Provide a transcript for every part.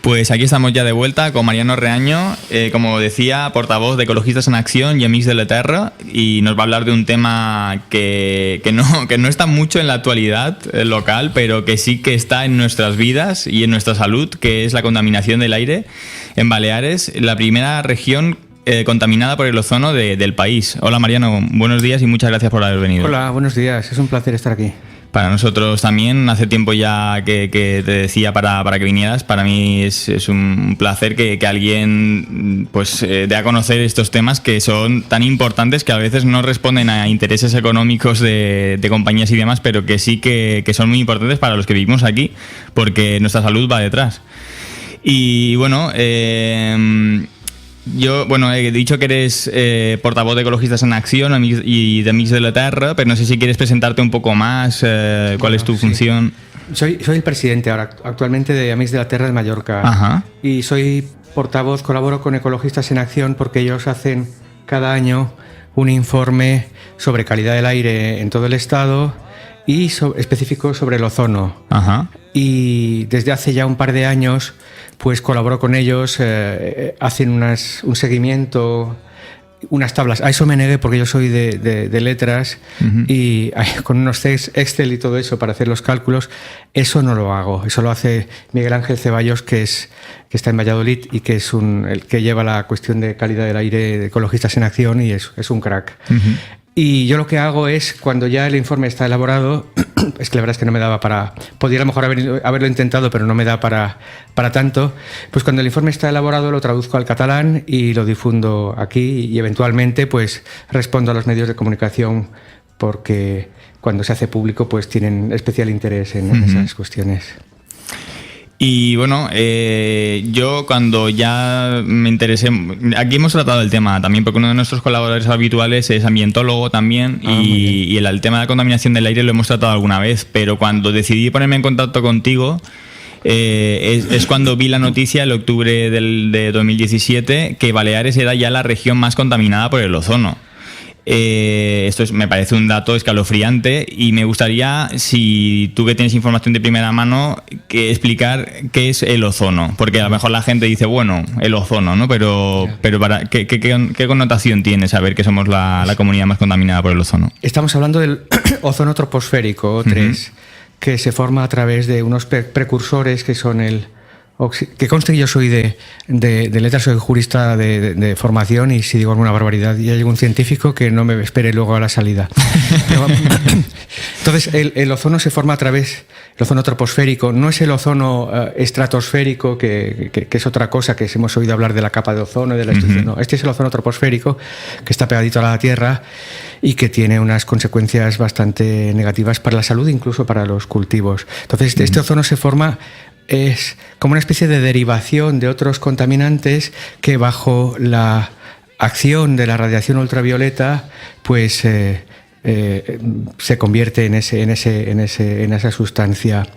Pues aquí estamos ya de vuelta con Mariano Reaño, como decía, portavoz de Ecologistas en Acción y Amics de la Terra, y nos va a hablar de un tema que no está mucho en la actualidad local, pero que sí que está en nuestras vidas y en nuestra salud, que es la contaminación del aire en Baleares, la primera región contaminada por el ozono del país. Hola Mariano, buenos días y muchas gracias por haber venido. Hola, buenos días, es un placer estar aquí. Para nosotros también, hace tiempo ya que te decía para que vinieras. Para mí es un placer que alguien pues dé a conocer estos temas que son tan importantes, que a veces no responden a intereses económicos de compañías y demás, pero que sí que son muy importantes para los que vivimos aquí, porque nuestra salud va detrás. Y bueno, yo, he dicho que eres portavoz de Ecologistas en Acción y de Amics de la Terra, pero no sé si quieres presentarte un poco más, cuál es tu función. Soy el presidente ahora actualmente de Amics de la Terra de Mallorca. Ajá. Y soy portavoz, colaboro con Ecologistas en Acción porque ellos hacen cada año un informe sobre calidad del aire en todo el estado y específico sobre el ozono. Ajá. Y desde hace ya un par de años pues colaboro con ellos, hacen un seguimiento, unas tablas. A eso me negué porque yo soy de letras. Uh-huh. Y con unos Excel y todo eso para hacer los cálculos, eso no lo hago. Eso lo hace Miguel Ángel Ceballos, que está en Valladolid y que es el que lleva la cuestión de calidad del aire de Ecologistas en Acción, y es un crack. Uh-huh. Y yo lo que hago es, cuando ya el informe está elaborado, es que la verdad es que no me daba para... Podría a lo mejor haberlo intentado, pero no me da para tanto. Pues cuando el informe está elaborado lo traduzco al catalán y lo difundo aquí, y eventualmente pues respondo a los medios de comunicación, porque cuando se hace público pues tienen especial interés en esas cuestiones. Y bueno, yo cuando ya me interesé, aquí hemos tratado el tema también, porque uno de nuestros colaboradores habituales es ambientólogo también, y el tema de la contaminación del aire lo hemos tratado alguna vez, pero cuando decidí ponerme en contacto contigo, es cuando vi la noticia en octubre de 2017 que Baleares era ya la región más contaminada por el ozono. Esto me parece un dato escalofriante, y me gustaría, si tú que tienes información de primera mano, explicar qué es el ozono, porque a lo mejor la gente dice, bueno, el ozono, ¿no? Pero ¿qué connotación tiene saber que somos la comunidad más contaminada por el ozono? Estamos hablando del ozono troposférico, O3, uh-huh, que se forma a través de unos precursores que son que conste que yo soy de letras, soy jurista de formación, y si digo alguna barbaridad y hay algún científico que no me espere luego a la salida. Entonces el ozono se forma a través del ozono troposférico. No es el ozono estratosférico, que es otra cosa, que hemos oído hablar de la capa de ozono y de la destrucción. No, este es el ozono troposférico, que está pegadito a la Tierra y que tiene unas consecuencias bastante negativas para la salud, incluso para los cultivos. Entonces este ozono se forma, es como una especie de derivación de otros contaminantes que, bajo la acción de la radiación ultravioleta, pues se convierte en esa sustancia.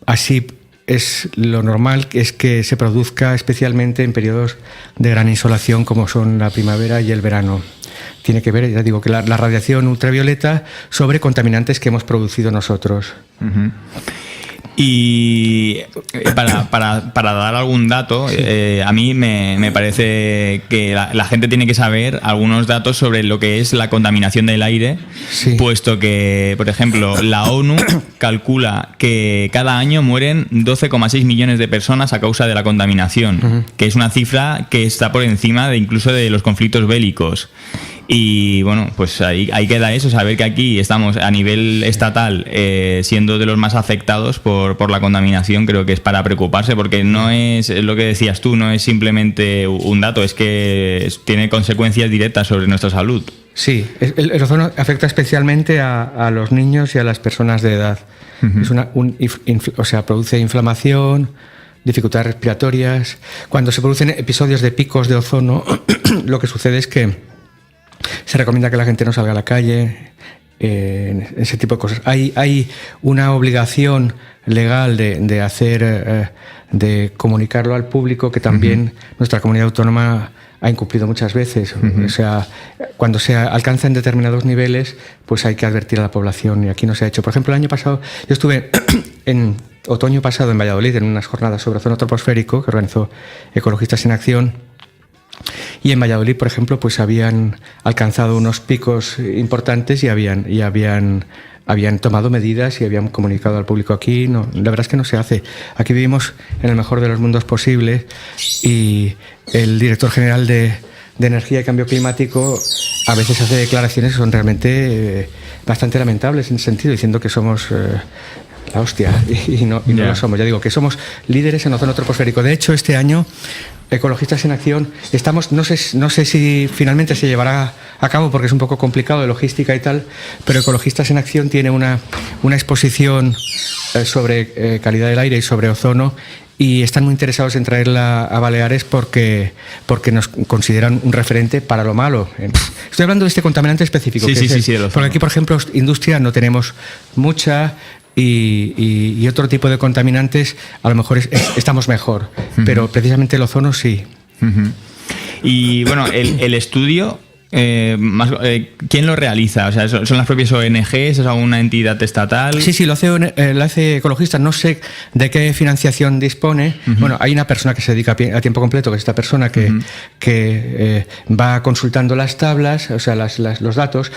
Así es lo normal, es que se produzca especialmente en periodos de gran insolación, como son la primavera y el verano. Tiene que ver, ya digo, que la radiación ultravioleta sobre contaminantes que hemos producido nosotros. Uh-huh. Y para dar algún dato, sí, a mí me parece que la gente tiene que saber algunos datos sobre lo que es la contaminación del aire, sí, puesto que, por ejemplo, la ONU calcula que cada año mueren 12,6 millones de personas a causa de la contaminación, uh-huh, que es una cifra que está por encima incluso de los conflictos bélicos. Y bueno, pues ahí queda eso, saber que aquí estamos a nivel estatal siendo de los más afectados por la contaminación. Creo que es para preocuparse, porque no es lo que decías tú, no es simplemente un dato, es que tiene consecuencias directas sobre nuestra salud. Sí, el ozono afecta especialmente a los niños y a las personas de edad. Uh-huh. Produce inflamación, dificultades respiratorias. Cuando se producen episodios de picos de ozono, lo que sucede es que se recomienda que la gente no salga a la calle, ese tipo de cosas. Hay una obligación legal de hacer, de comunicarlo al público, que también uh-huh, nuestra comunidad autónoma ha incumplido muchas veces. Uh-huh. O sea, cuando se alcanzan determinados niveles, pues hay que advertir a la población, y aquí no se ha hecho. Por ejemplo, el año pasado yo estuve en otoño pasado en Valladolid en unas jornadas sobre ozono troposférico que organizó Ecologistas en Acción. Y en Valladolid, por ejemplo, pues habían alcanzado unos picos importantes y habían tomado medidas y habían comunicado al público. Aquí no, la verdad es que no se hace. Aquí vivimos en el mejor de los mundos posibles y el director general de Energía y Cambio Climático a veces hace declaraciones que son realmente bastante lamentables en ese sentido, diciendo que somos la hostia y no lo somos. Ya digo que somos líderes en ozono troposférico. De hecho, este año Ecologistas en Acción estamos, no sé si finalmente se llevará a cabo porque es un poco complicado de logística y tal, pero Ecologistas en Acción tiene una exposición sobre calidad del aire y sobre ozono, y están muy interesados en traerla a Baleares porque nos consideran un referente para lo malo. Estoy hablando de este contaminante específico. Porque aquí, por ejemplo, industria no tenemos mucha. Y otro tipo de contaminantes a lo mejor estamos mejor, pero precisamente el ozono sí. Y bueno, el estudio, ¿quién lo realiza? O sea, ¿son las propias ONGs? ¿Es alguna entidad estatal? Sí, lo hace Ecologistas. No sé de qué financiación dispone. Bueno, hay una persona que se dedica a tiempo completo, que es esta persona que va consultando las tablas, o sea, los datos.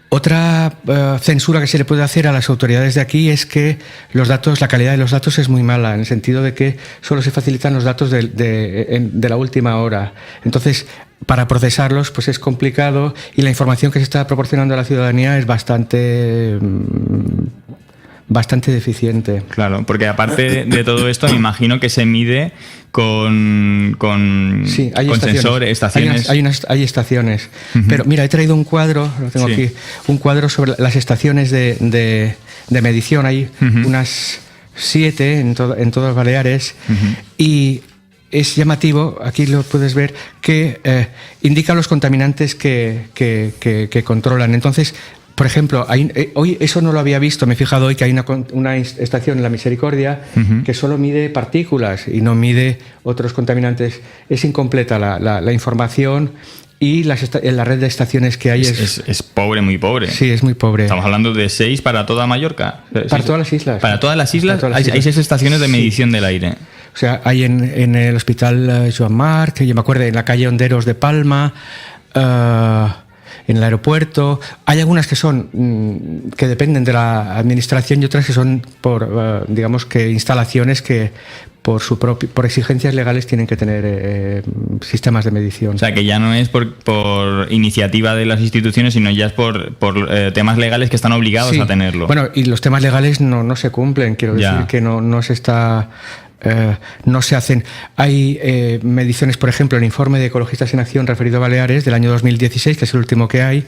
Otra censura que se le puede hacer a las autoridades de aquí es que la calidad de los datos es muy mala, en el sentido de que solo se facilitan los datos de la última hora. Entonces, para procesarlos pues es complicado, y la información que se está proporcionando a la ciudadanía es bastante deficiente. Claro, porque aparte de todo esto, me imagino que se mide con estaciones. Hay estaciones. Pero mira, he traído un cuadro, lo tengo aquí, un cuadro sobre las estaciones de medición. Hay unas 7 en todas Baleares, y es llamativo, aquí lo puedes ver, que indica los contaminantes que controlan. Entonces, por ejemplo, hoy eso no lo había visto, me he fijado hoy que hay una estación en La Misericordia que solo mide partículas y no mide otros contaminantes. Es incompleta la información, y la red de estaciones que hay es pobre, muy pobre. Sí, es muy pobre. Estamos hablando de 6 para toda Mallorca. Para todas las islas. Para todas las islas hay 6 estaciones de medición del aire. O sea, hay en el Hospital Joan Marc, yo me acuerdo, en la calle Honderos de Palma, en el aeropuerto. Hay algunas que que dependen de la administración, y otras que son digamos que instalaciones que por exigencias legales tienen que tener sistemas de medición. O sea, que ya no es por iniciativa de las instituciones, sino ya es por temas legales que están obligados a tenerlo. Bueno, y los temas legales no se cumplen, quiero decir que no se está... no se hacen. Hay mediciones, por ejemplo, el informe de Ecologistas en Acción referido a Baleares del año 2016, que es el último que hay,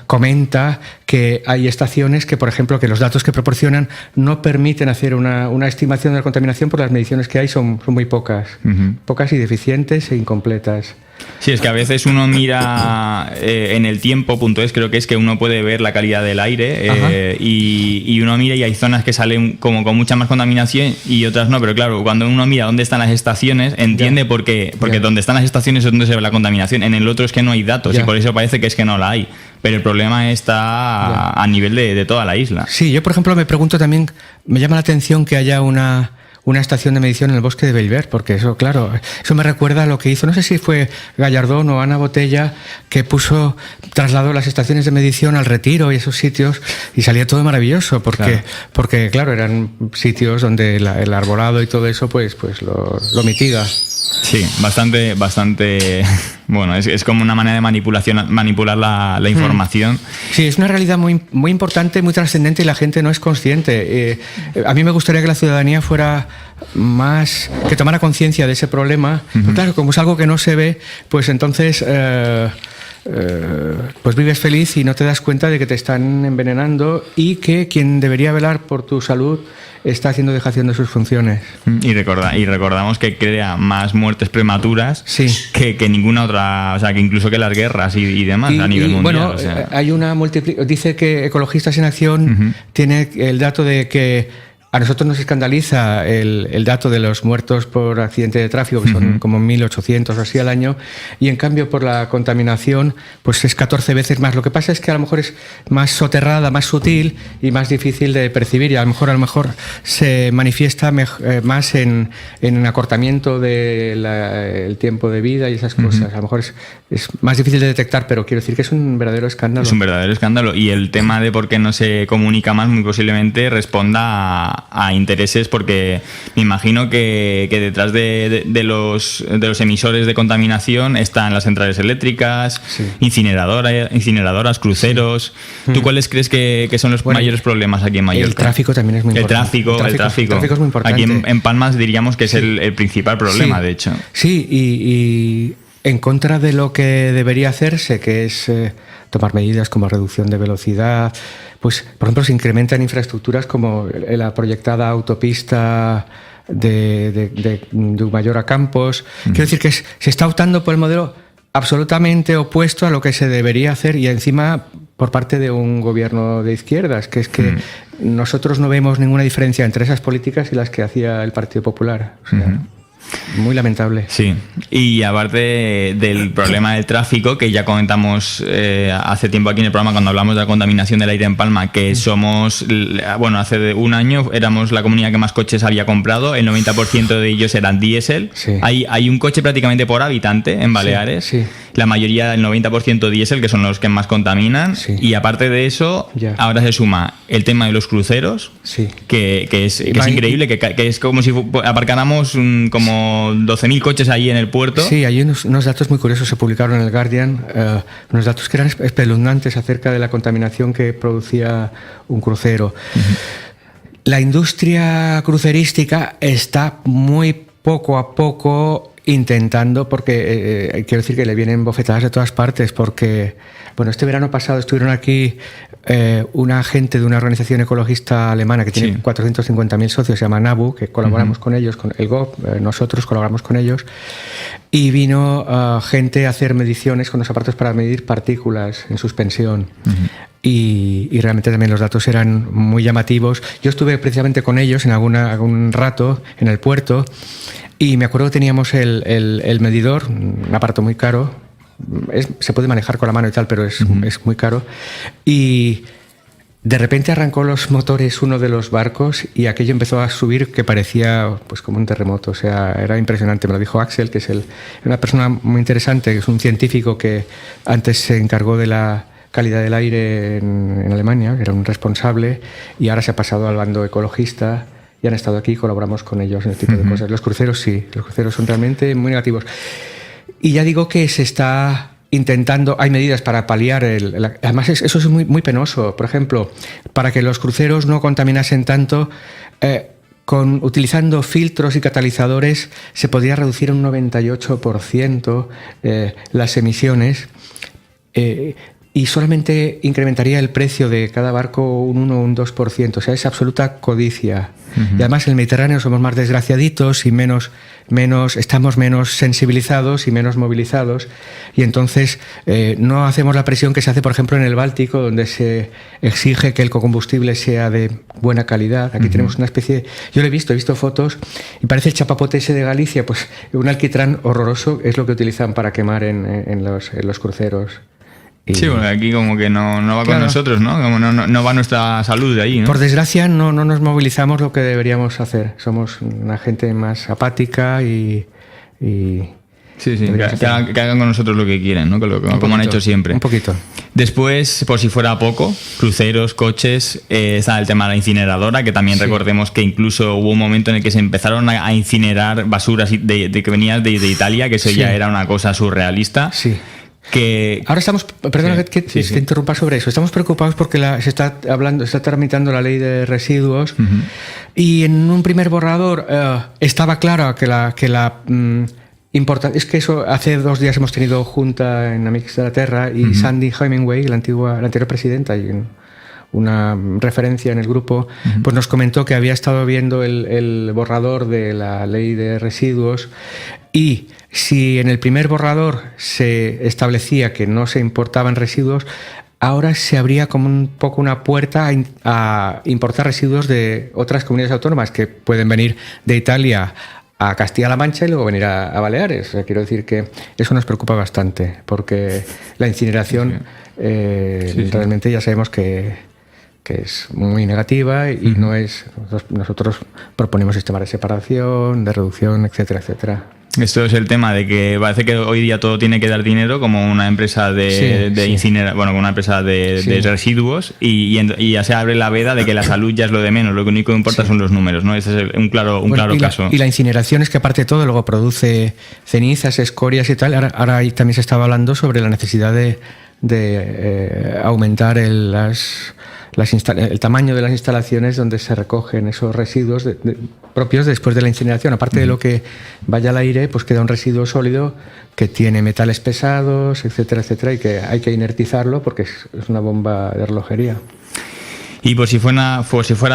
comenta que hay estaciones que, por ejemplo, que los datos que proporcionan no permiten hacer una estimación de la contaminación, porque las mediciones que hay son muy pocas, pocas y deficientes e incompletas. Sí, es que a veces uno mira en el tiempo.es, creo que es que uno puede ver la calidad del aire, y uno mira y hay zonas que salen como con mucha más contaminación y otras no, pero claro, cuando uno mira dónde están las estaciones, entiende porque donde están las estaciones es donde se ve la contaminación. En el otro es que no hay datos, y por eso parece que es que no la hay. Pero el problema está a nivel de toda la isla. Sí, yo por ejemplo me pregunto también, me llama la atención que haya una estación de medición en el bosque de Bellver, porque eso, claro, eso me recuerda a lo que hizo, no sé si fue Gallardón o Ana Botella, que trasladó las estaciones de medición al Retiro y esos sitios, y salía todo maravilloso, porque claro, eran sitios donde el arbolado y todo eso pues lo mitiga. Sí, bastante. Bueno, es como una manera de manipular la información. Sí, es una realidad muy, muy importante, muy trascendente, y la gente no es consciente. A mí me gustaría que la ciudadanía fuera más, que tomara conciencia de ese problema. Pero claro, como es algo que no se ve, pues entonces pues vives feliz y no te das cuenta de que te están envenenando, y que quien debería velar por tu salud está haciendo dejación de sus funciones. Y recordamos que crea más muertes prematuras que ninguna otra, o sea, que incluso que las guerras y demás a nivel mundial. Bueno, o sea, hay dice que Ecologistas en Acción tiene el dato de que A nosotros nos escandaliza el dato de los muertos por accidente de tráfico, que son como 1.800 o así al año, y en cambio por la contaminación pues es 14 veces más. Lo que pasa es que a lo mejor es más soterrada, más sutil y más difícil de percibir, y a lo mejor se manifiesta más en acortamiento del tiempo de vida y esas cosas. A lo mejor es más difícil de detectar, pero quiero decir que es un verdadero escándalo. Es un verdadero escándalo, y el tema de por qué no se comunica más muy posiblemente responda a intereses, porque me imagino que detrás de los emisores de contaminación están las centrales eléctricas, incineradoras, cruceros. ¿Tú cuáles crees que son los mayores problemas aquí en Mallorca? El tráfico también es muy importante. El tráfico es muy importante. Aquí en Palmas diríamos que es el principal problema, de hecho. Sí, y en contra de lo que debería hacerse, que es tomar medidas como reducción de velocidad, pues por ejemplo se incrementan infraestructuras como la proyectada autopista de Mayor a Campos. Quiero decir que se está optando por el modelo absolutamente opuesto a lo que se debería hacer, y encima por parte de un gobierno de izquierdas, que es que nosotros no vemos ninguna diferencia entre esas políticas y las que hacía el Partido Popular. O sea, muy lamentable. Sí, y aparte del problema del tráfico, que ya comentamos hace tiempo aquí en el programa cuando hablamos de la contaminación del aire en Palma, que somos, bueno, hace un año éramos la comunidad que más coches había comprado, el 90% de ellos eran diésel. Sí. Hay un coche prácticamente por habitante en Baleares. Sí. La mayoría, el 90% diésel, que son los que más contaminan. Sí. Y aparte de eso, ahora se suma el tema de los cruceros, que es increíble, que es como si aparcáramos como 12.000 coches ahí en el puerto. Sí, hay unos datos muy curiosos, se publicaron en el Guardian, unos datos que eran espeluznantes acerca de la contaminación que producía un crucero. La industria crucerística está muy poco a poco intentando, porque quiero decir que le vienen bofetadas de todas partes, porque bueno, este verano pasado estuvieron aquí una gente de una organización ecologista alemana que tiene 450.000 socios, se llama NABU, que colaboramos con ellos, con el GOP, nosotros colaboramos con ellos, y vino gente a hacer mediciones con los aparatos para medir partículas en suspensión. Y realmente también los datos eran muy llamativos. Yo estuve precisamente con ellos en algún rato en el puerto, y me acuerdo que teníamos el medidor, un aparato muy caro, se puede manejar con la mano y tal, pero es muy caro, y de repente arrancó los motores uno de los barcos y aquello empezó a subir que parecía pues como un terremoto. O sea, era impresionante. Me lo dijo Axel, que es una persona muy interesante, que es un científico que antes se encargó de la calidad del aire en Alemania, que era un responsable, y ahora se ha pasado al bando ecologista y han estado aquí, colaboramos con ellos en este tipo de cosas. Los cruceros sí, los cruceros son realmente muy negativos. Y ya digo que se está intentando, hay medidas para paliar además eso es muy, muy penoso. Por ejemplo, para que los cruceros no contaminasen tanto, utilizando filtros y catalizadores se podría reducir un 98% las emisiones, y solamente incrementaría el precio de cada barco un 1 o un 2%. O sea, es absoluta codicia. Y además en el Mediterráneo somos más desgraciaditos y estamos menos sensibilizados y menos movilizados, y entonces no hacemos la presión que se hace, por ejemplo, en el Báltico, donde se exige que el combustible sea de buena calidad. Aquí tenemos una especie yo lo he visto fotos y parece el chapapote ese de Galicia, pues un alquitrán horroroso es lo que utilizan para quemar en los cruceros. Sí, bueno, aquí como que no va con nosotros, ¿no? Como no va nuestra salud de ahí, ¿no? Por desgracia no nos movilizamos lo que deberíamos hacer. Somos una gente más apática y Sí, que hagan con nosotros lo que quieren, ¿no? Como han hecho siempre. Un poquito. Después, por si fuera poco, cruceros, coches, está el tema de la incineradora, que también recordemos que incluso hubo un momento en el que se empezaron a incinerar basuras que venían de Italia, que eso ya era una cosa surrealista. Sí. Ahora estamos, perdona que te interrumpa sobre eso, estamos preocupados porque se está tramitando la ley de residuos, y en un primer borrador estaba claro que la es que eso, hace 2 días hemos tenido junta en Amics de la Terra, y Sandy Hemingway, la anterior presidenta y una referencia en el grupo, pues nos comentó que había estado viendo el borrador de la ley de residuos, y si en el primer borrador se establecía que no se importaban residuos, ahora se abría como un poco una puerta a importar residuos de otras comunidades autónomas que pueden venir de Italia a Castilla-La Mancha y luego venir a Baleares. O sea, quiero decir que eso nos preocupa bastante, porque la incineración realmente ya sabemos que es muy negativa y no es... Nosotros proponemos sistemas de separación, de reducción, etcétera, etcétera. Esto es el tema de que parece que hoy día todo tiene que dar dinero, como una empresa de como una empresa de residuos, y ya se abre la veda de que la salud ya es lo de menos, lo único que importa son los números, ¿no? Ese es un claro caso. Y la incineración es que aparte de todo luego produce cenizas, escorias y tal. Ahora ahí también se estaba hablando sobre la necesidad de aumentar el tamaño de las instalaciones donde se recogen esos residuos propios después de la incineración. Aparte de lo que vaya al aire, pues queda un residuo sólido que tiene metales pesados, etcétera, etcétera, y que hay que inertizarlo porque es una bomba de relojería. Y por si fuera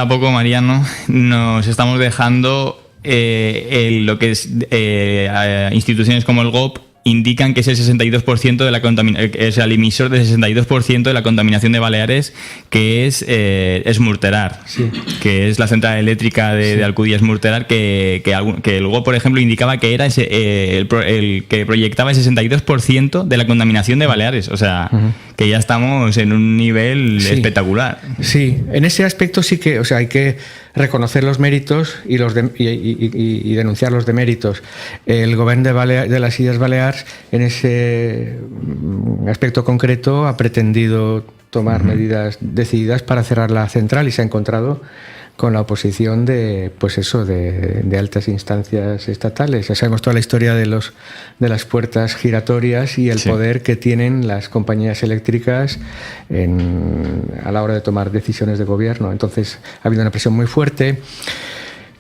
poco, Mariano, nos estamos dejando lo que es instituciones como el GOP indican que es el 62% de la es el emisor del 62% de la contaminación de Baleares, que es Esmurterar, que es la central eléctrica de Alcudia Esmurterar, que el GOP, por ejemplo, indicaba que era el que proyectaba el 62% de la contaminación de Baleares. O sea, que ya estamos en un nivel espectacular. Sí, en ese aspecto sí que, o sea, hay que reconocer los méritos y denunciar los deméritos. El gobierno de las Illes Balears, en ese aspecto concreto, ha pretendido tomar medidas decididas para cerrar la central y se ha encontrado con la oposición de altas instancias estatales. Ya sabemos toda la historia de las puertas giratorias y el poder que tienen las compañías eléctricas a la hora de tomar decisiones de gobierno. Entonces ha habido una presión muy fuerte.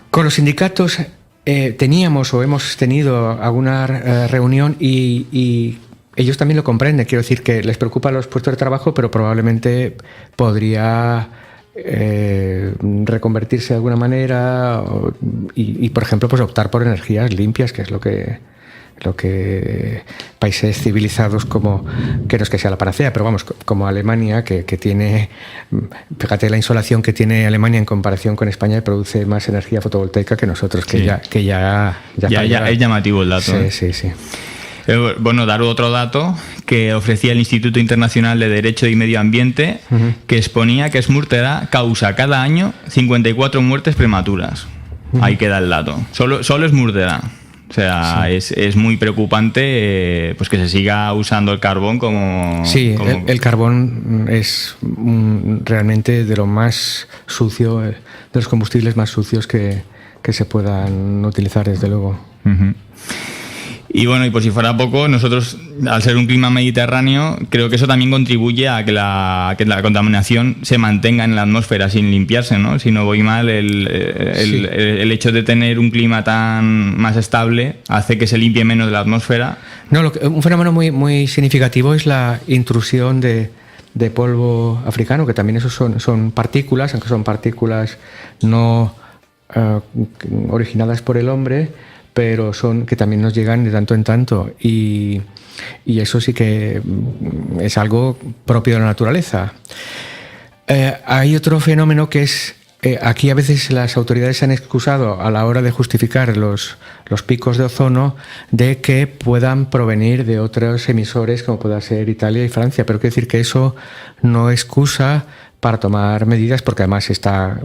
Con los sindicatos teníamos o hemos tenido alguna reunión y ellos también lo comprenden. Quiero decir que les preocupan los puestos de trabajo, pero probablemente podría reconvertirse de alguna manera y por ejemplo, pues optar por energías limpias, que es lo que países civilizados como, que no es que sea la panacea, pero vamos, como Alemania, que tiene, fíjate la insolación que tiene Alemania en comparación con España, y produce más energía fotovoltaica que nosotros, que ya es llamativo el dato. Sí. Bueno, dar otro dato que ofrecía el Instituto Internacional de Derecho y Medio Ambiente, que exponía que Esmurterar causa cada año 54 muertes prematuras. Ahí queda el dato. Solo Esmurterar. O sea, es muy preocupante pues que se siga usando el carbón como... Sí, el carbón es realmente de lo más sucio, de los combustibles más sucios que se puedan utilizar, desde luego. Y bueno, y por si fuera poco, nosotros, al ser un clima mediterráneo, creo que eso también contribuye a que la contaminación se mantenga en la atmósfera sin limpiarse, ¿no? Si no voy mal, el hecho de tener un clima tan más estable hace que se limpie menos de la atmósfera. No, un fenómeno muy, muy significativo es la intrusión de polvo africano, que también esos son partículas, aunque son partículas no originadas por el hombre, pero son que también nos llegan de tanto en tanto, y eso sí que es algo propio de la naturaleza. Hay otro fenómeno que es, aquí a veces las autoridades se han excusado a la hora de justificar los picos de ozono de que puedan provenir de otros emisores como pueda ser Italia y Francia, pero quiero decir que eso no excusa para tomar medidas, porque además está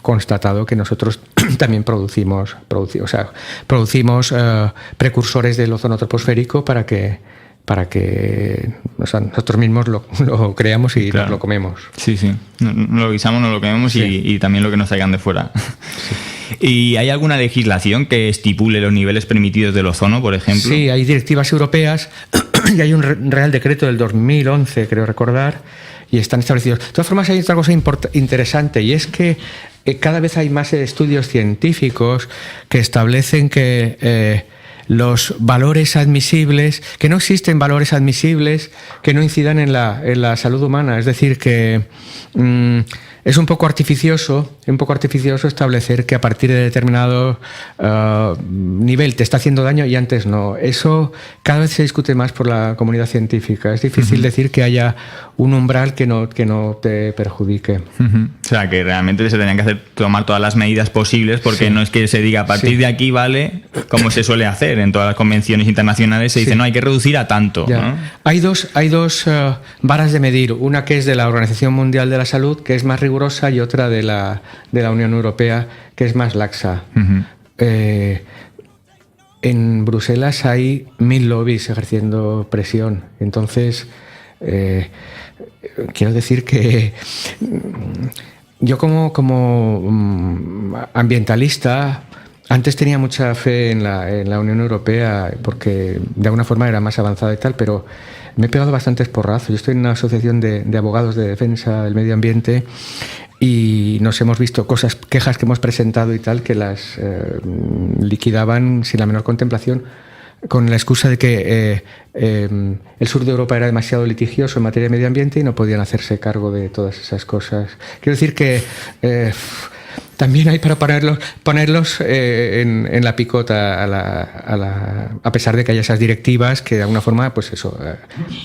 constatado que nosotros también producimos precursores del ozono troposférico para que nosotros mismos lo creamos y claro, lo comemos. Sí. No lo guisamos, no lo comemos, y también lo que nos traigan de fuera. Sí. ¿Y hay alguna legislación que estipule los niveles permitidos del ozono, por ejemplo? Sí, hay directivas europeas y hay un Real Decreto del 2011, creo recordar, y están establecidos. De todas formas, hay otra cosa interesante, y es que cada vez hay más estudios científicos que establecen que los valores admisibles, que no existen valores admisibles que no incidan en la salud humana. Es decir, que es un poco artificioso establecer que a partir de determinado nivel te está haciendo daño y antes no. Eso cada vez se discute más por la comunidad científica. Es difícil decir que haya un umbral que no te perjudique. O sea, que realmente se tenían que tomar todas las medidas posibles, porque no es que se diga a partir de aquí vale, como se suele hacer en todas las convenciones internacionales, se dice no, hay que reducir a tanto, ¿no? Hay dos varas de medir, una que es de la Organización Mundial de la Salud, que es más rigurosa, y otra de la Unión Europea, que es más laxa. En Bruselas hay 1000 lobbies ejerciendo presión. Entonces, quiero decir que yo como ambientalista antes tenía mucha fe en la Unión Europea porque de alguna forma era más avanzada y tal, pero me he pegado bastantes porrazos. Yo estoy en una asociación de abogados de defensa del medio ambiente y nos hemos visto quejas que hemos presentado y tal, que las liquidaban sin la menor contemplación, con la excusa de que el sur de Europa era demasiado litigioso en materia de medio ambiente y no podían hacerse cargo de todas esas cosas. Quiero decir que también hay para ponerlos en la picota a pesar de que haya esas directivas que de alguna forma pues eso,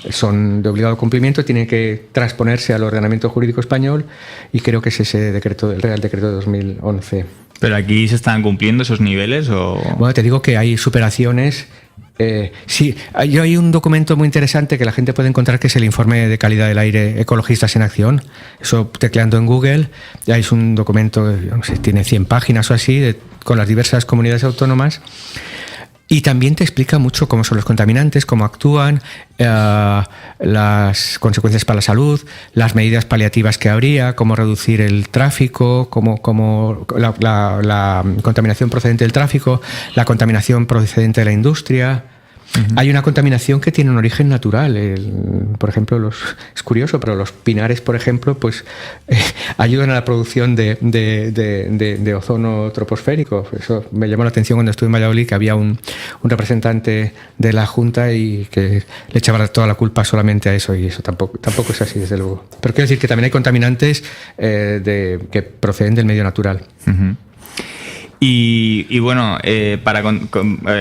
son de obligado cumplimiento, tienen que transponerse al ordenamiento jurídico español, y creo que es ese decreto, el Real Decreto de 2011. ¿Pero aquí se están cumpliendo esos niveles o...? Bueno, te digo que hay superaciones. Sí, hay un documento muy interesante que la gente puede encontrar, que es el Informe de Calidad del Aire Ecologistas en Acción. Eso, tecleando en Google, ya es un documento, no sé, tiene 100 páginas o así, con las diversas comunidades autónomas. Y también te explica mucho cómo son los contaminantes, cómo actúan, las consecuencias para la salud, las medidas paliativas que habría, cómo reducir el tráfico, cómo la contaminación procedente del tráfico, la contaminación procedente de la industria. Hay una contaminación que tiene un origen natural. Por ejemplo, es curioso, pero los pinares, por ejemplo, pues ayudan a la producción de ozono troposférico. Eso me llamó la atención cuando estuve en Valladolid, que había un representante de la Junta y que le echaba toda la culpa solamente a eso, y eso tampoco es así, desde luego. Pero quiero decir que también hay contaminantes que proceden del medio natural. Y bueno,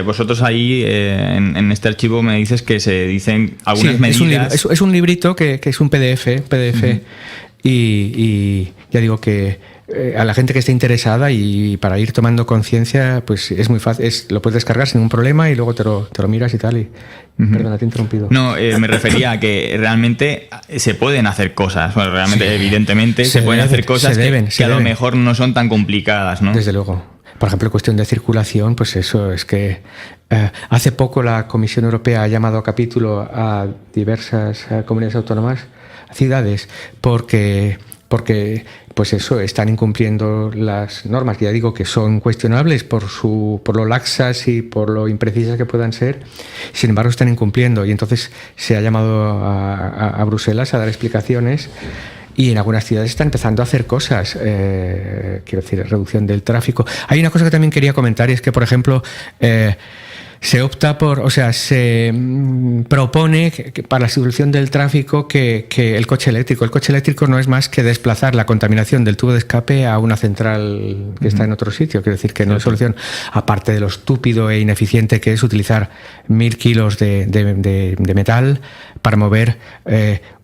vosotros ahí en este archivo me dices que se dicen algunas medidas. Es un librito que es un PDF. Y ya digo que a la gente que esté interesada y para ir tomando conciencia, pues es muy fácil, lo puedes descargar sin ningún problema y luego te lo miras y tal. Perdona, te he interrumpido. No, me refería a que realmente se pueden hacer cosas. Bueno, realmente, evidentemente, se pueden hacer cosas que a lo mejor no son tan complicadas, ¿no? Desde luego. Por ejemplo, cuestión de circulación, pues eso es que hace poco la Comisión Europea ha llamado a capítulo a diversas comunidades autónomas, a ciudades, porque pues eso, están incumpliendo las normas, que ya digo que son cuestionables por lo laxas y por lo imprecisas que puedan ser. Sin embargo, están incumpliendo, y entonces se ha llamado a Bruselas a dar explicaciones. Y en algunas ciudades están empezando a hacer cosas, quiero decir, reducción del tráfico. Hay una cosa que también quería comentar, y es que, por ejemplo, se propone para la solución del tráfico que el coche eléctrico no es más que desplazar la contaminación del tubo de escape a una central que está en otro sitio. Quiero decir que no es solución, aparte de lo estúpido e ineficiente que es utilizar 1000 kilos de metal para mover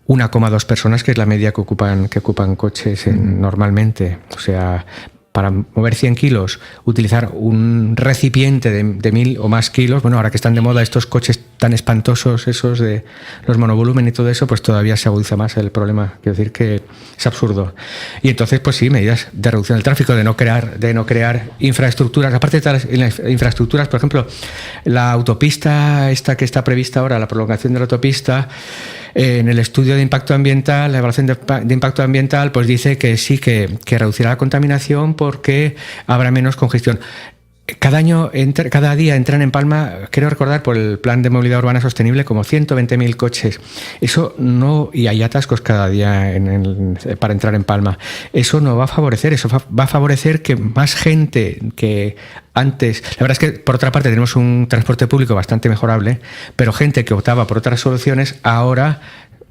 1,2 personas, que es la media que ocupan coches normalmente. O sea, para mover 100 kilos, utilizar un recipiente de 1000 o más kilos. Bueno, ahora que están de moda estos coches tan espantosos, esos de los monovolumen y todo eso, pues todavía se agudiza más el problema. Quiero decir que es absurdo. Y entonces, pues sí, medidas de reducción del tráfico, de no crear infraestructuras. Aparte de las infraestructuras, por ejemplo, la autopista esta que está prevista ahora, la prolongación de la autopista, en el estudio de impacto ambiental, la evaluación de impacto ambiental, pues dice que sí, que reducirá la contaminación porque habrá menos congestión. Cada día entran en Palma, quiero recordar, por el Plan de Movilidad Urbana Sostenible, como 120.000 coches. Eso no, y hay atascos cada día para entrar en Palma. Eso no va a favorecer, eso va a favorecer que más gente que antes... La verdad es que, por otra parte, tenemos un transporte público bastante mejorable, pero gente que optaba por otras soluciones ahora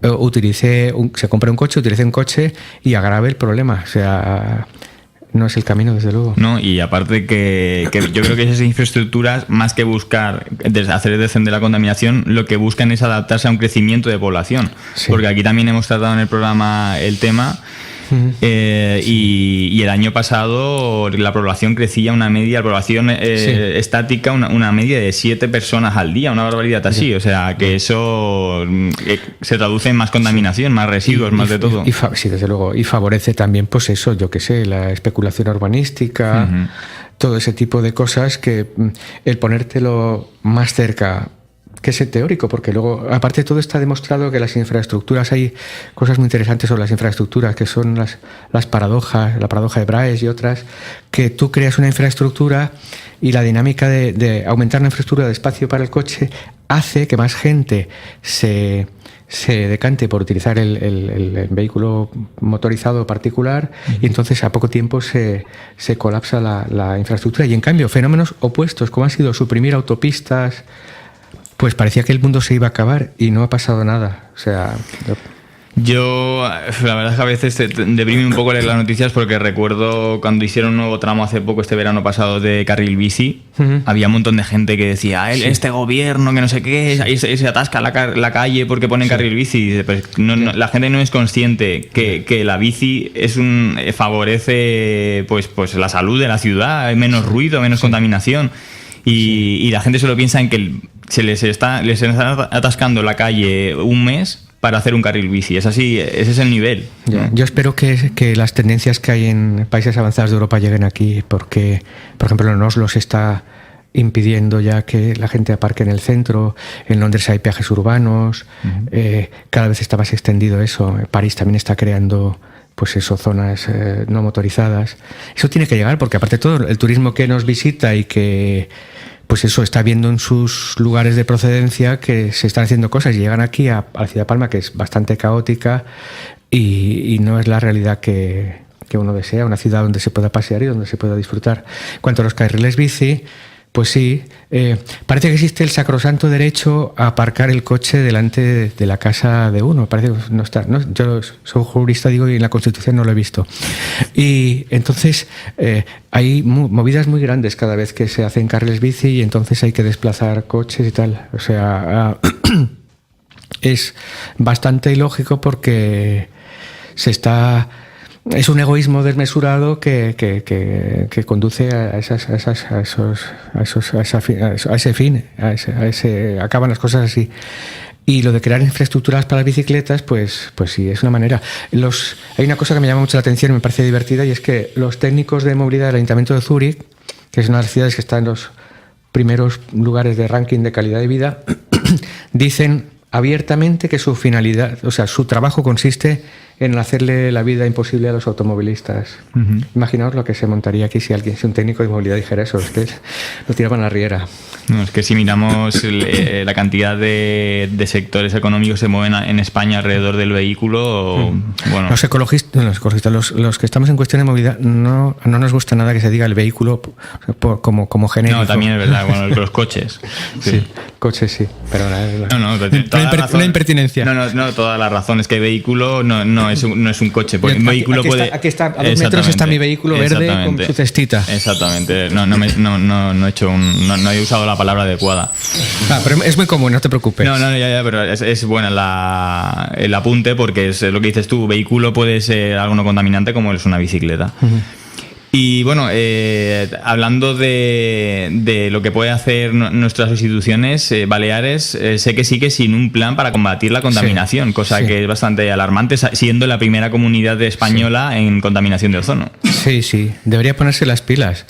se compre un coche, utilice un coche y agrave el problema. O sea, no es el camino, desde luego. No, y aparte que yo creo que esas infraestructuras, más que buscar hacer descender la contaminación, lo que buscan es adaptarse a un crecimiento de población. Sí. Porque aquí también hemos tratado en el programa el tema. Y el año pasado la población crecía una media, la población estática, una media de 7 personas al día, una barbaridad así. O sea, que eso se traduce en más contaminación, más residuos, más de todo. Sí, desde luego. Y favorece también, pues eso, yo qué sé, la especulación urbanística, todo ese tipo de cosas que el ponértelo más cerca, que es el teórico, porque luego, aparte de todo, está demostrado que las infraestructuras, hay cosas muy interesantes sobre las infraestructuras, que son las paradojas, la paradoja de Braes y otras, que tú creas una infraestructura y la dinámica de aumentar la infraestructura de espacio para el coche hace que más gente se decante por utilizar el vehículo motorizado particular, y entonces a poco tiempo se colapsa la infraestructura. Y en cambio, fenómenos opuestos, como han sido suprimir autopistas, pues parecía que el mundo se iba a acabar y no ha pasado nada. O sea, yo, la verdad es que a veces te deprime un poco leer las noticias, porque recuerdo cuando hicieron un nuevo tramo hace poco, este verano pasado, de carril bici, había un montón de gente que decía, este gobierno, que no sé qué, se atasca la calle porque ponen carril bici. Y pues, la gente no es consciente que la bici favorece pues la salud de la ciudad, hay menos ruido, menos contaminación. Y la gente solo piensa en que se les está atascando la calle un mes para hacer un carril bici. Es así, ese es el nivel, ¿no? Yo espero que las tendencias que hay en países avanzados de Europa lleguen aquí, porque, por ejemplo, en Oslo se está impidiendo ya que la gente aparque en el centro. En Londres hay peajes urbanos. Cada vez está más extendido eso. París también está creando, pues eso, zonas no motorizadas. Eso tiene que llegar, porque aparte de todo, el turismo que nos visita y que, pues eso, está viendo en sus lugares de procedencia que se están haciendo cosas, y llegan aquí a la ciudad de Palma, que es bastante caótica y no es la realidad que uno desea, una ciudad donde se pueda pasear y donde se pueda disfrutar. En cuanto a los carriles bici, pues sí, parece que existe el sacrosanto derecho a aparcar el coche delante de la casa de uno. Parece que no está. ¿No? Yo soy jurista, digo, y en la Constitución no lo he visto. Y entonces hay movidas muy grandes cada vez que se hacen carriles bici, y entonces hay que desplazar coches y tal. O sea, es bastante ilógico, porque es un egoísmo desmesurado que conduce a ese fin, acaban las cosas así. Y lo de crear infraestructuras para las bicicletas, pues sí, es una manera. Hay una cosa que me llama mucho la atención y me parece divertida, y es que los técnicos de movilidad del Ayuntamiento de Zúrich, que es una de las ciudades que está en los primeros lugares de ranking de calidad de vida, dicen abiertamente que su finalidad, o sea, su trabajo consiste en hacerle la vida imposible a los automovilistas. Imaginaos lo que se montaría aquí si un técnico de movilidad dijera eso, es que lo tiraban a la riera. No, es que si miramos la cantidad de sectores económicos que se mueven en España alrededor del vehículo, bueno. Los ecologistas, los que estamos en cuestión de movilidad, no nos gusta nada que se diga el vehículo como genérico. No, también es verdad, bueno, los coches. Sí, coches sí, pero una impertinencia. No, toda la razón es que vehículo no es un coche. Porque un vehículo aquí está, a 2 metros está mi vehículo verde con su cestita. Exactamente. No he usado la palabra adecuada. Pero es muy común, no te preocupes. No, ya, pero es buena el apunte, porque es lo que dices tú, vehículo puede ser algo no contaminante como es una bicicleta. Y bueno, hablando de lo que puede hacer nuestras instituciones, Baleares, sé que sigue sin un plan para combatir la contaminación, cosa que es bastante alarmante, siendo la primera comunidad española en contaminación de ozono. Sí, debería ponerse las pilas.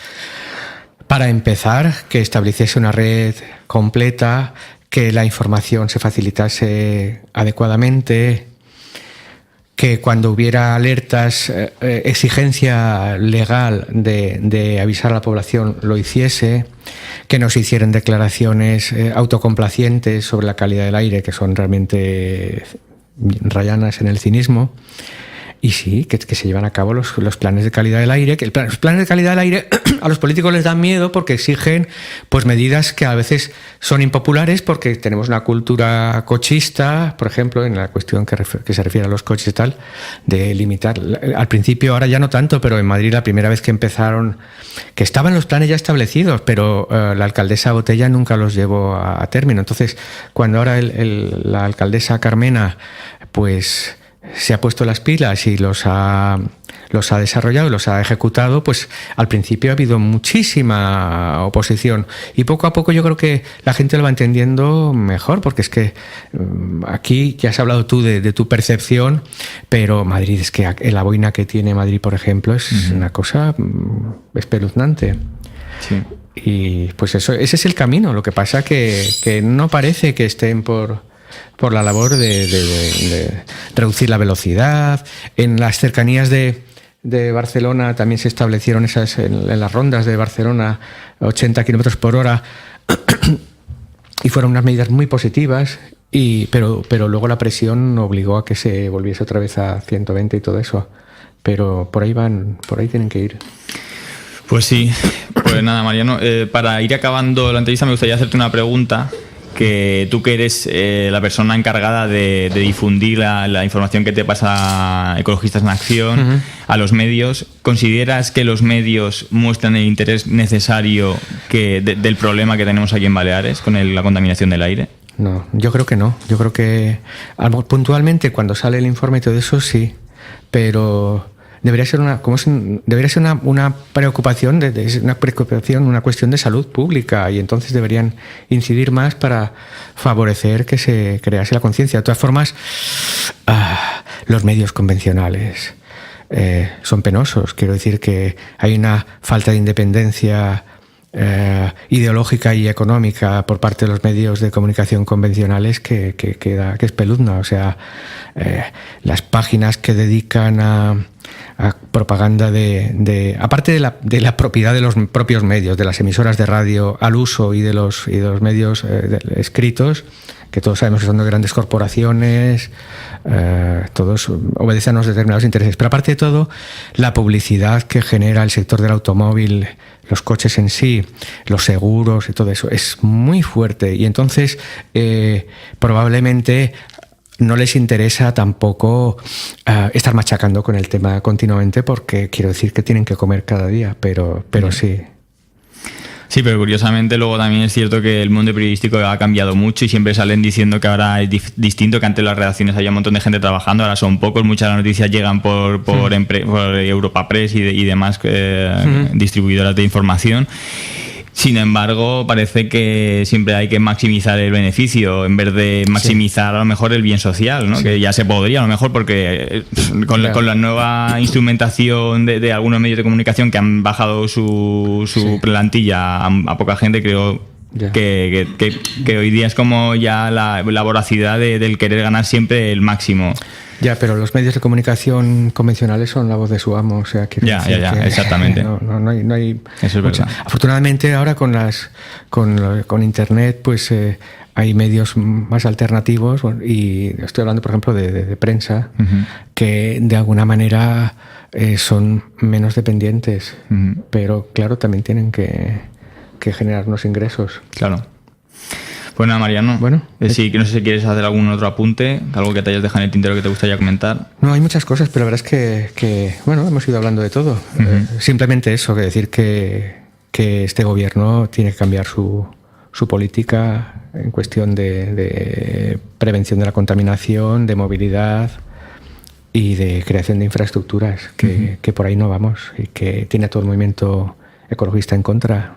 Para empezar, que estableciese una red completa, que la información se facilitase adecuadamente, que cuando hubiera alertas, exigencia legal de avisar a la población, lo hiciese, que no se hicieran declaraciones autocomplacientes sobre la calidad del aire, que son realmente rayanas en el cinismo, Y sí, que se llevan a cabo los planes de calidad del aire, que los planes de calidad del aire a los políticos les dan miedo porque exigen pues medidas que a veces son impopulares porque tenemos una cultura cochista, por ejemplo, en la cuestión que se refiere a los coches y tal, de limitar. Al principio, ahora ya no tanto, pero en Madrid la primera vez que empezaron, que estaban los planes ya establecidos, pero la alcaldesa Botella nunca los llevó a término. Entonces, cuando ahora la alcaldesa Carmena pues se ha puesto las pilas y los ha desarrollado y los ha ejecutado, pues al principio ha habido muchísima oposición y poco a poco yo creo que la gente lo va entendiendo mejor, porque es que aquí ya has hablado tú de tu percepción, pero Madrid, es que la boina que tiene Madrid, por ejemplo, es una cosa espeluznante. Sí. Y pues ese es el camino. Lo que pasa que no parece que estén por la labor de reducir la velocidad. En las cercanías de Barcelona también se establecieron en las rondas de Barcelona 80 kilómetros por hora y fueron unas medidas muy positivas, pero luego la presión obligó a que se volviese otra vez a 120 y todo eso. Pero por ahí tienen que ir. Pues sí, pues nada, Mariano, para ir acabando la entrevista me gustaría hacerte una pregunta. Que tú, que eres la persona encargada de difundir la información que te pasa Ecologistas en Acción a los medios, ¿consideras que los medios muestran el interés necesario del problema que tenemos aquí en Baleares con la contaminación del aire? No, yo creo que no. Yo creo que puntualmente cuando sale el informe y todo eso sí, pero debería ser una preocupación, una cuestión de salud pública, y entonces deberían incidir más para favorecer que se crease la conciencia. De todas formas, los medios convencionales son penosos. Quiero decir que hay una falta de independencia ideológica y económica por parte de los medios de comunicación convencionales que espeluzna. O sea, las páginas que dedican a propaganda aparte de la propiedad de los propios medios, de las emisoras de radio al uso y de los medios escritos, que todos sabemos que son de grandes corporaciones, todos obedecen a unos determinados intereses. Pero aparte de todo, la publicidad que genera el sector del automóvil, los coches en sí, los seguros y todo eso, es muy fuerte. Y entonces, probablemente no les interesa tampoco estar machacando con el tema continuamente, porque quiero decir que tienen que comer cada día, pero sí. Sí, pero curiosamente luego también es cierto que el mundo periodístico ha cambiado mucho y siempre salen diciendo que ahora es distinto, que antes las redacciones había un montón de gente trabajando, ahora son pocos, muchas de las noticias llegan por Europa Press y demás distribuidoras de información. Sin embargo, parece que siempre hay que maximizar el beneficio en vez de maximizar a lo mejor el bien social, ¿no? Sí. Que ya se podría a lo mejor, porque con la nueva instrumentación de algunos medios de comunicación que han bajado su plantilla a poca gente, creo que hoy día es como ya la voracidad del querer ganar siempre el máximo. Ya, pero los medios de comunicación convencionales son la voz de su amo, o sea, que exactamente. No hay eso es verdad. Afortunadamente ahora con internet pues hay medios más alternativos, y estoy hablando por ejemplo de prensa, que de alguna manera son menos dependientes, pero claro, también tienen que generar unos ingresos. Claro. Pues nada, Mariano. Bueno, sí, que no sé si quieres hacer algún otro apunte, algo que te hayas dejado en el tintero que te gustaría comentar. No, hay muchas cosas, pero la verdad es que bueno, hemos ido hablando de todo. Simplemente eso, que decir que este gobierno tiene que cambiar su política en cuestión de prevención de la contaminación, de movilidad y de creación de infraestructuras, que por ahí no vamos, y que tiene a todo el movimiento ecologista en contra.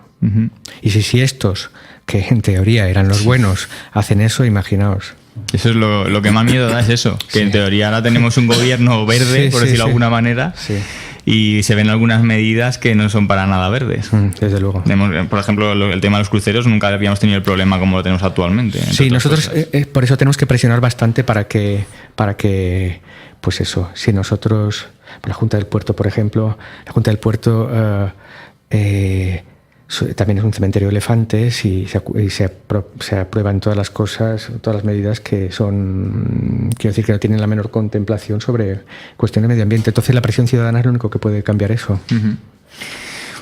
Y si estos, que en teoría eran los buenos, hacen eso, imaginaos. Eso es lo que más miedo da, es eso, que en teoría ahora tenemos un gobierno verde, por decirlo de alguna manera, y se ven algunas medidas que no son para nada verdes. Desde luego. Por ejemplo, el tema de los cruceros, nunca habíamos tenido el problema como lo tenemos actualmente. Sí, nosotros por eso tenemos que presionar bastante para que pues eso, si nosotros, por la Junta del Puerto, por ejemplo, la Junta del Puerto también es un cementerio de elefantes y se aprueban todas las cosas, todas las medidas que son, quiero decir, que no tienen la menor contemplación sobre cuestiones de medio ambiente. Entonces la presión ciudadana es lo único que puede cambiar eso. Uh-huh.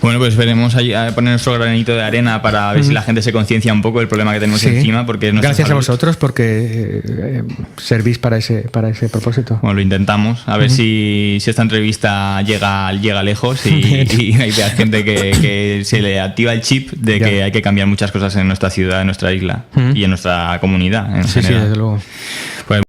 Bueno, pues veremos a poner nuestro granito de arena para ver si la gente se conciencia un poco del problema que tenemos encima. Porque gracias a vosotros porque servís para ese propósito. Bueno, lo intentamos. A ver si esta entrevista llega lejos y hay gente que se le activa el chip de que hay que cambiar muchas cosas en nuestra ciudad, en nuestra isla y en nuestra comunidad en general. Sí, desde luego. Pues